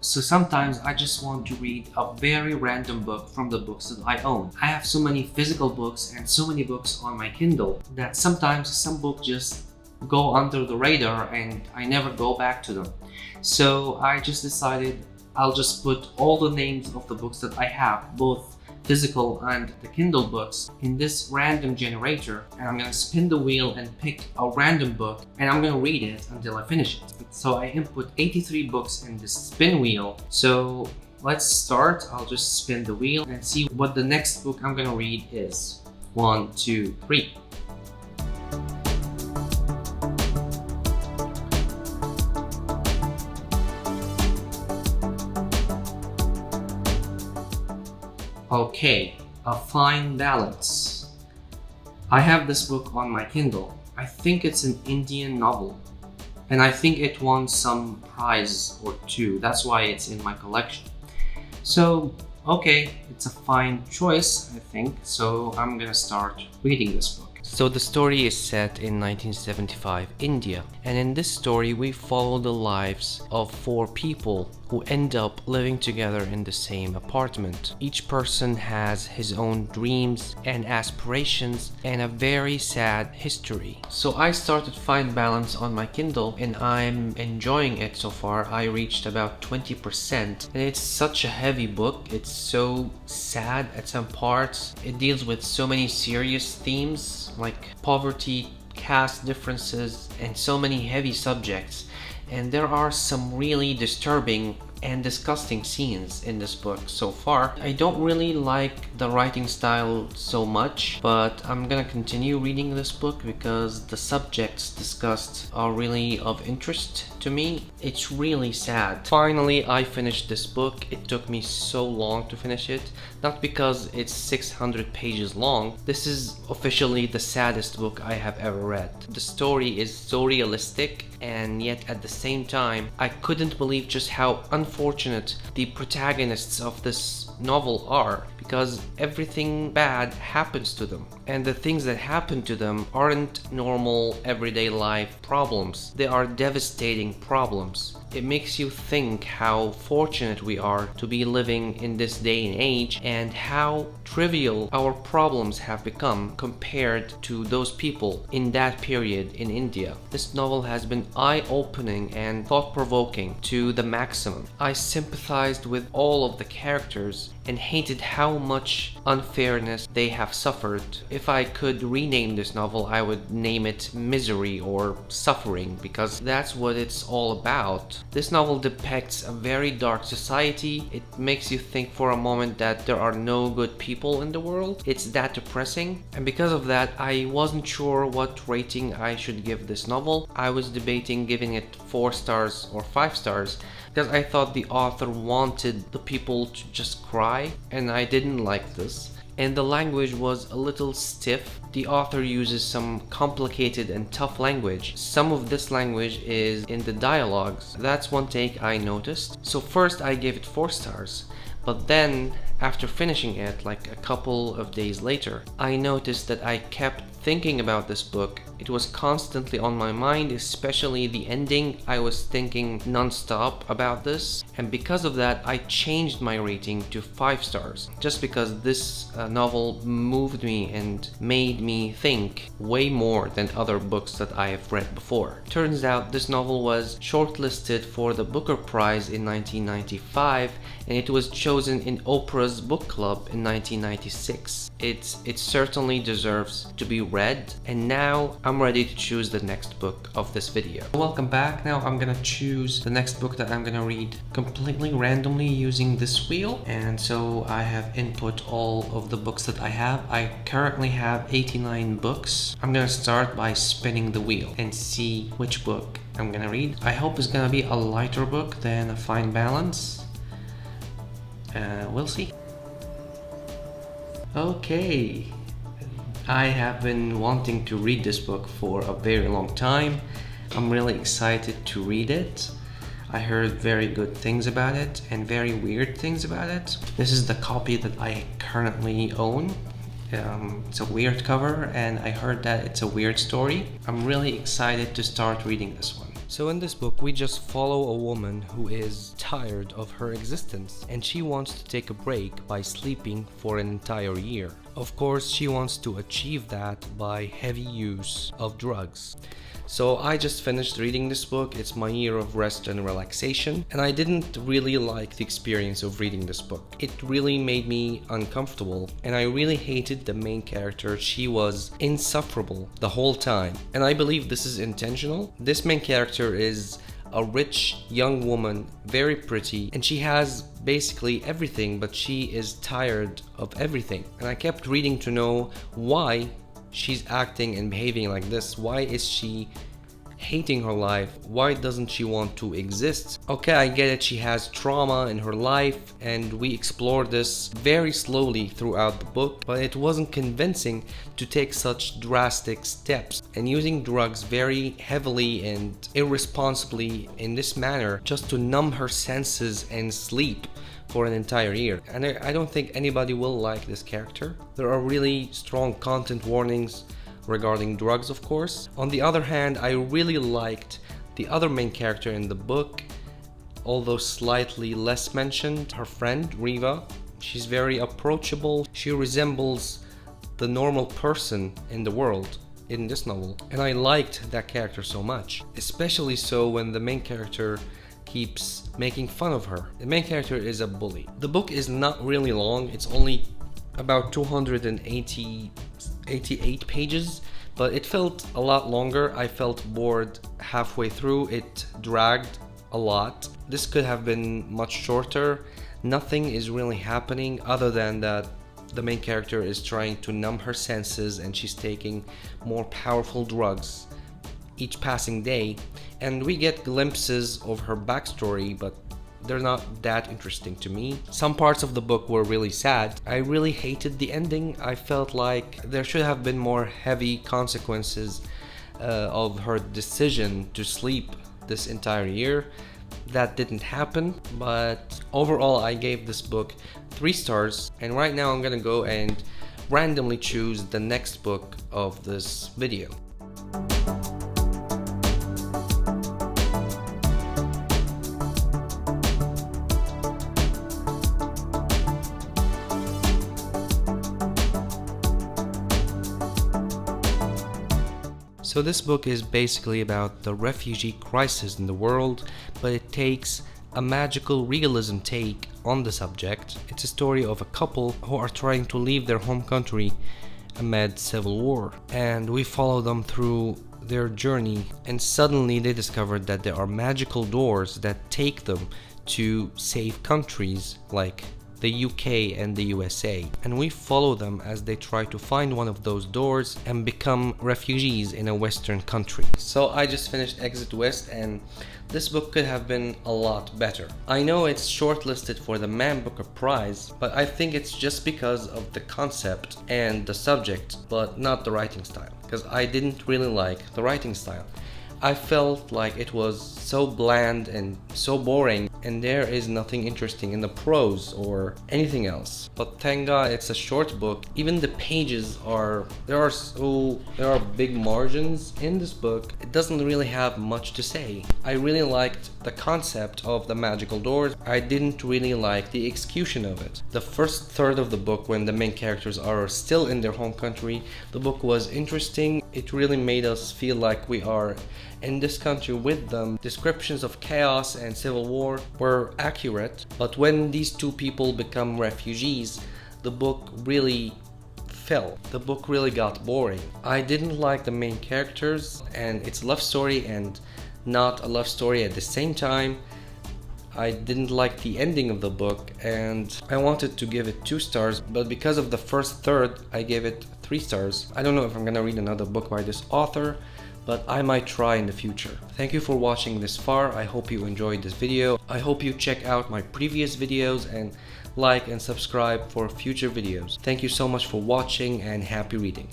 So sometimes I just want to read a very random book from the books that I own. I have so many physical books and so many books on my Kindle that sometimes some books just go under the radar and I never go back to them. So I just decided I'll just put all the names of the books that I have, both physical and the Kindle books, in this random generator, and I'm gonna spin the wheel and pick a random book and I'm gonna read it until I finish it. So I input 83 books in this spin wheel. So let's start. I'll just spin the wheel and see what the next book I'm gonna read is. 1, 2, 3. Okay, A Fine Balance. I have this book on my Kindle. I think it's an Indian novel, and I think it won some prize or two. That's why it's in my collection. So, okay, it's a fine choice, I think. So I'm gonna start reading this book. So the story is set in 1975 India, and in this story we follow the lives of 4 people who end up living together in the same apartment. Each person has his own dreams and aspirations and a very sad history. So I started Fine Balance on my Kindle and I'm enjoying it so far. I reached about 20% and it's such a heavy book. It's so sad at some parts. It deals with so many serious themes like poverty, caste differences, and so many heavy subjects. And there are some really disturbing and disgusting scenes in this book so far. I don't really like the writing style so much, but I'm gonna continue reading this book because the subjects discussed are really of interest to me. It's really sad. Finally, I finished this book. It took me so long to finish it, not because it's 600 pages long. This is officially the saddest book I have ever read. The story is so realistic, and yet at the same time, I couldn't believe just how unfortunate the protagonists of this novel are, because everything bad happens to them, and the things that happen to them aren't normal everyday life problems. They are devastating problems. It makes you think how fortunate we are to be living in this day and age, and how trivial our problems have become compared to those people in that period in India. This novel has been eye-opening and thought-provoking to the maximum. I sympathized with all of the characters and hated how much unfairness they have suffered. If I could rename this novel, I would name it Misery or Suffering, because that's what it's all about. This novel depicts a very dark society. It makes you think for a moment that there are no good people in the world. It's that depressing, and because of that, I wasn't sure what rating I should give this novel. I was debating giving it 4 stars or 5 stars, because I thought the author wanted the people to just cry, and I didn't like this. And the language was a little stiff. The author uses some complicated and tough language. Some of this language is in the dialogues. That's one take I noticed. So first I gave it 4 stars. But then, after finishing it, like a couple of days later, I noticed that I kept thinking about this book. It was constantly on my mind, especially the ending. I was thinking non-stop about this, and because of that I changed my rating to 5 stars, just because this novel moved me and made me think way more than other books that I have read before. Turns out this novel was shortlisted for the Booker Prize in 1995, and it was chosen in Oprah's book club in 1996. It certainly deserves to be read, and now I'm ready to choose the next book of this video. Welcome back. Now I'm gonna choose the next book that I'm gonna read completely randomly using this wheel, and so I have input all of the books that I have. I currently have 89 books. I'm gonna start by spinning the wheel and see which book I'm gonna read. I hope it's gonna be a lighter book than A Fine Balance. We'll see. Okay, I have been wanting to read this book for a very long time. I'm really excited to read it. I heard very good things about it and very weird things about it. This is the copy that I currently own. It's a weird cover, and I heard that it's a weird story. I'm really excited to start reading this one. So in this book, we just follow a woman who is tired of her existence and she wants to take a break by sleeping for an entire year. Of course, she wants to achieve that by heavy use of drugs. So I just finished reading this book. It's my year of rest and relaxation, and I didn't really like the experience of reading this book. It really made me uncomfortable, and I really hated the main character. She was insufferable the whole time, and I believe this is intentional. This main character is a rich young woman, very pretty, and she has basically everything, but she is tired of everything. And I kept reading to know why she's acting and behaving like this. Why is she hating her life? Why doesn't she want to exist? Okay, I get it, she has trauma in her life, and we explore this very slowly throughout the book, but it wasn't convincing to take such drastic steps and using drugs very heavily and irresponsibly in this manner just to numb her senses and sleep for an entire year. And I don't think anybody will like this character. There are really strong content warnings regarding drugs, of course. On the other hand, I really liked the other main character in the book, although slightly less mentioned, her friend Riva. She's very approachable. She resembles the normal person in the world in this novel, and I liked that character so much, especially so when the main character keeps making fun of her. The main character is a bully. The book is not really long. It's only about 288 pages, but it felt a lot longer. I felt bored halfway through. It dragged a lot. This could have been much shorter. Nothing is really happening other than that the main character is trying to numb her senses and she's taking more powerful drugs each passing day, and we get glimpses of her backstory, but they're not that interesting to me. Some parts of the book were really sad. I really hated the ending. I felt like there should have been more heavy consequences of her decision to sleep this entire year. That didn't happen, but overall I gave this book 3 stars, and right now I'm gonna go and randomly choose the next book of this video. So this book is basically about the refugee crisis in the world, but it takes a magical realism take on the subject. It's a story of a couple who are trying to leave their home country amid civil war, and we follow them through their journey, and suddenly they discovered that there are magical doors that take them to safe countries like the UK and the USA, and we follow them as they try to find one of those doors and become refugees in a Western country. So I just finished Exit West, and this book could have been a lot better. I know it's shortlisted for the Man Booker Prize, but I think it's just because of the concept and the subject, but not the writing style, because I didn't really like the writing style. I felt like it was so bland and so boring, and there is nothing interesting in the prose or anything else. But thank God it's a short book. Even the pages there are big margins in this book. It doesn't really have much to say. I really liked the concept of the magical doors. I didn't really like the execution of it. The first third of the book, when the main characters are still in their home country, the book was interesting. It really made us feel like we are in this country with them. Descriptions of chaos and civil war were accurate, but when these two people become refugees, the book really fell. The book really got boring. I didn't like the main characters, and it's a love story and not a love story at the same time. I didn't like the ending of the book, and I wanted to give it 2 stars, but because of the first third, I gave it 3 stars. I don't know if I'm gonna read another book by this author, but I might try in the future. Thank you for watching this far. I hope you enjoyed this video. I hope you check out my previous videos and like and subscribe for future videos. Thank you so much for watching, and happy reading.